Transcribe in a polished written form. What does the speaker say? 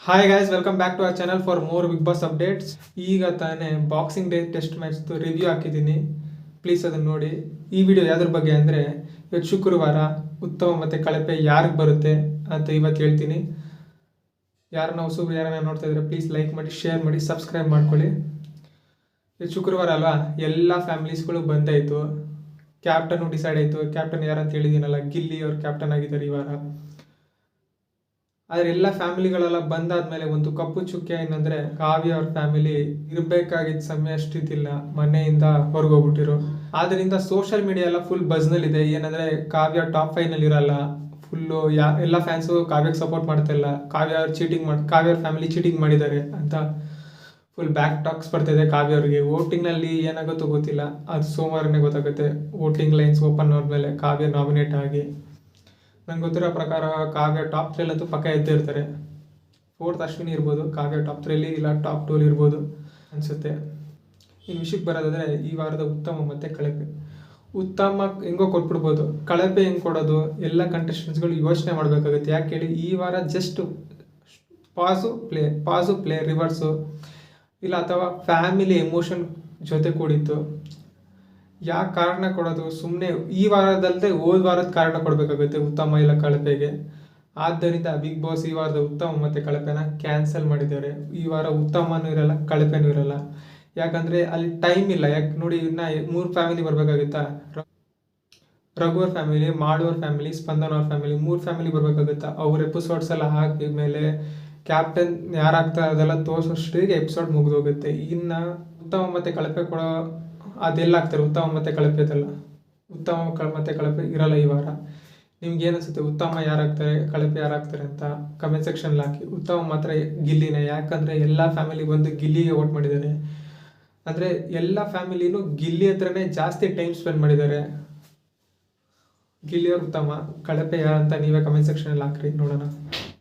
Hi guys, welcome back to our channel for more Bigg Boss updates. ಈಗ ತಾನೇ Boxing Day test ಮ್ಯಾಚ್ದು review ಹಾಕಿದ್ದೀನಿ, please ಅದನ್ನು ನೋಡಿ. ಈ ವಿಡಿಯೋ ಯಾವ್ದ್ರ ಬಗ್ಗೆ ಅಂದರೆ, ಇವತ್ತು ಶುಕ್ರವಾರ ಉತ್ತಮ ಮತ್ತು ಕಳಪೆ ಯಾರಿಗೆ ಬರುತ್ತೆ ಅಂತ ಇವತ್ತು ಹೇಳ್ತೀನಿ. ಯಾರನ್ನ ಹೊಸಬ್ರು ಯಾರನ್ನ ನೋಡ್ತಾ ಇದ್ರೆ ಪ್ಲೀಸ್ ಲೈಕ್ ಮಾಡಿ, ಶೇರ್ ಮಾಡಿ, ಸಬ್ಸ್ಕ್ರೈಬ್ ಮಾಡ್ಕೊಳ್ಳಿ. ಇವತ್ತು ಶುಕ್ರವಾರ ಅಲ್ವಾ, ಎಲ್ಲ ಫ್ಯಾಮಿಲೀಸ್ಗಳು ಬಂದಾಯಿತು. ಕ್ಯಾಪ್ಟನ್ನು ಡಿಸೈಡ್ ಆಯಿತು. ಕ್ಯಾಪ್ಟನ್ ಯಾರಂತ ಹೇಳಿದ್ದೀನಲ್ಲ, ಗಿಲ್ಲಿ ಅವ್ರು ಕ್ಯಾಪ್ಟನ್ ಆಗಿದ್ದಾರೆ ಈ ವಾರ. ಆದರೆ ಎಲ್ಲ ಫ್ಯಾಮಿಲಿಗಳೆಲ್ಲ ಬಂದಾದ್ಮೇಲೆ ಒಂದು ಕಪ್ಪು ಚುಕ್ಕೆ ಏನಂದರೆ, ಕಾವ್ಯ ಅವ್ರ ಫ್ಯಾಮಿಲಿ ಇರಬೇಕಾಗಿದ್ದ ಸಮಯ ಅಷ್ಟಿದ್ದಿಲ್ಲ, ಮನೆಯಿಂದ ಹೊರಗೋಗ್ಬಿಟ್ಟಿರು. ಆದ್ದರಿಂದ ಸೋಷಿಯಲ್ ಮೀಡಿಯಾ ಎಲ್ಲ ಫುಲ್ ಬಜ್ನಲ್ಲಿದೆ. ಏನಂದರೆ ಕಾವ್ಯ ಟಾಪ್ 5 ಇರಲ್ಲ. ಫುಲ್ಲು ಎಲ್ಲ ಫ್ಯಾನ್ಸು ಕಾವ್ಯಕ್ಕೆ ಸಪೋರ್ಟ್ ಮಾಡ್ತಾ ಇಲ್ಲ. ಕಾವ್ಯ ಅವ್ರ ಫ್ಯಾಮಿಲಿ ಚೀಟಿಂಗ್ ಮಾಡಿದ್ದಾರೆ ಅಂತ ಫುಲ್ ಬ್ಯಾಕ್ ಟಾಕ್ಸ್ ಬರ್ತಾಯಿದೆ ಕಾವ್ಯ ಅವ್ರಿಗೆ. ವೋಟಿಂಗ್ನಲ್ಲಿ ಏನಾಗುತ್ತೋ ಗೊತ್ತಿಲ್ಲ, ಅದು ಸೋಮವಾರನೇ ಗೊತ್ತಾಗುತ್ತೆ. ವೋಟಿಂಗ್ ಲೈನ್ಸ್ ಓಪನ್ ಆದಮೇಲೆ ಕಾವ್ಯ ನಾಮಿನೇಟ್ ಆಗಿ. ನಂಗೆ ಗೊತ್ತಿರೋ ಪ್ರಕಾರ ಕಾವ್ಯ ಟಾಪ್ 3 ಅಂತೂ ಪಕ್ಕ ಎದ್ದೇ ಇರ್ತಾರೆ. 4th ಅಶ್ವಿನಿ ಇರ್ಬೋದು, ಕಾವ್ಯ ಟಾಪ್ 3 ಇಲ್ಲ ಟಾಪ್ 2 ಇರ್ಬೋದು ಅನಿಸುತ್ತೆ. ಇನ್ನು ವಿಷಯಕ್ಕೆ ಬರೋದಾದರೆ, ಈ ವಾರದ ಉತ್ತಮ ಮತ್ತು ಕಳಪೆ. ಉತ್ತಮ ಹೆಂಗೋ ಕೊಟ್ಬಿಡ್ಬೋದು, ಕಳಪೆ ಹೆಂಗೆ ಕೊಡೋದು ಎಲ್ಲ ಕಂಟೆಸ್ಟೆಂಟ್ಸ್ಗಳು ಯೋಚನೆ ಮಾಡಬೇಕಾಗುತ್ತೆ. ಯಾಕೆ ಹೇಳಿ, ಈ ವಾರ ಜಸ್ಟ್ ಪಾಸು ಪ್ಲೇ ರಿವರ್ಸು ಇಲ್ಲ ಅಥವಾ ಫ್ಯಾಮಿಲಿ ಎಮೋಷನ್ ಜೊತೆ ಕೂಡಿತ್ತು. ಯಾಕೆ ಕಾರಣ ಕೊಡೋದು, ಸುಮ್ಮನೆ ಈ ವಾರದಲ್ಲದೆ ಹೋದ ವಾರದ ಕಾರಣ ಕೊಡಬೇಕಾಗುತ್ತೆ ಉತ್ತಮ ಇಲ್ಲ ಕಳಪೆಗೆ. ಆದ್ದರಿಂದ ಬಿಗ್ ಬಾಸ್ ಈ ವಾರದ ಉತ್ತಮ ಮತ್ತು ಕಳಪೆನ ಕ್ಯಾನ್ಸಲ್ ಮಾಡಿದ್ದಾರೆ. ಈ ವಾರ ಉತ್ತಮನೂ ಇರಲ್ಲ, ಕಳಪೆನೂ ಇರಲ್ಲ. ಯಾಕಂದರೆ ಅಲ್ಲಿ ಟೈಮ್ ಇಲ್ಲ. ಯಾಕೆ ನೋಡಿ, ಇನ್ನು 3 family ಬರಬೇಕಾಗುತ್ತಾ. Raghubar family, ಮಾಡುವರ್ family, Spandan ಅವ್ರ ಫ್ಯಾಮಿಲಿ, 3 ಫ್ಯಾಮಿಲಿ ಬರಬೇಕಾಗುತ್ತಾ. ಅವ್ರ ಎಪಿಸೋಡ್ಸ್ ಎಲ್ಲ ಹಾಕಿದ ಮೇಲೆ ಕ್ಯಾಪ್ಟನ್ ಯಾರಾಗ್ತಾ ಅದೆಲ್ಲ ತೋರಿಸೋಷ್ಟಿಗೆ ಎಪಿಸೋಡ್ ಮುಗಿದೋಗುತ್ತೆ. ಇನ್ನು ಉತ್ತಮ ಮತ್ತು ಕಳಪೆ ಕೊಡೋ ಅದೆಲ್ಲ ಆಗ್ತಾರೆ. ಉತ್ತಮ ಮತ್ತು ಕಳಪೆ ಅದೆಲ್ಲ ಉತ್ತಮ ಮತ್ತು ಕಳಪೆ ಇರಲ್ಲ ಈ ವಾರ. ನಿಮ್ಗೆ ಏನಿಸುತ್ತೆ, ಉತ್ತಮ ಯಾರಾಗ್ತಾರೆ ಕಳಪೆ ಯಾರಾಗ್ತಾರೆ ಅಂತ ಕಮೆಂಟ್ ಸೆಕ್ಷನ್ಲಿ ಹಾಕಿ. ಉತ್ತಮ ಮಾತ್ರ ಗಿಲ್ಲಿನೇ, ಯಾಕಂದರೆ ಎಲ್ಲ ಫ್ಯಾಮಿಲಿ ಬಂದು ಗಿಲ್ಲಿಗೆ ವೋಟ್ ಮಾಡಿದ್ದಾರೆ. ಅಂದರೆ ಎಲ್ಲ ಫ್ಯಾಮಿಲಿನೂ ಗಿಲ್ಲಿ ಹತ್ರನೇ ಜಾಸ್ತಿ ಟೈಮ್ ಸ್ಪೆಂಡ್ ಮಾಡಿದ್ದಾರೆ. ಗಿಲ್ಲಿಯವ್ರು ಉತ್ತಮ, ಕಳಪೆ ಯಾರಂತ ನೀವೇ ಕಮೆಂಟ್ ಸೆಕ್ಷನಲ್ಲಿ ಹಾಕ್ರಿ, ನೋಡೋಣ.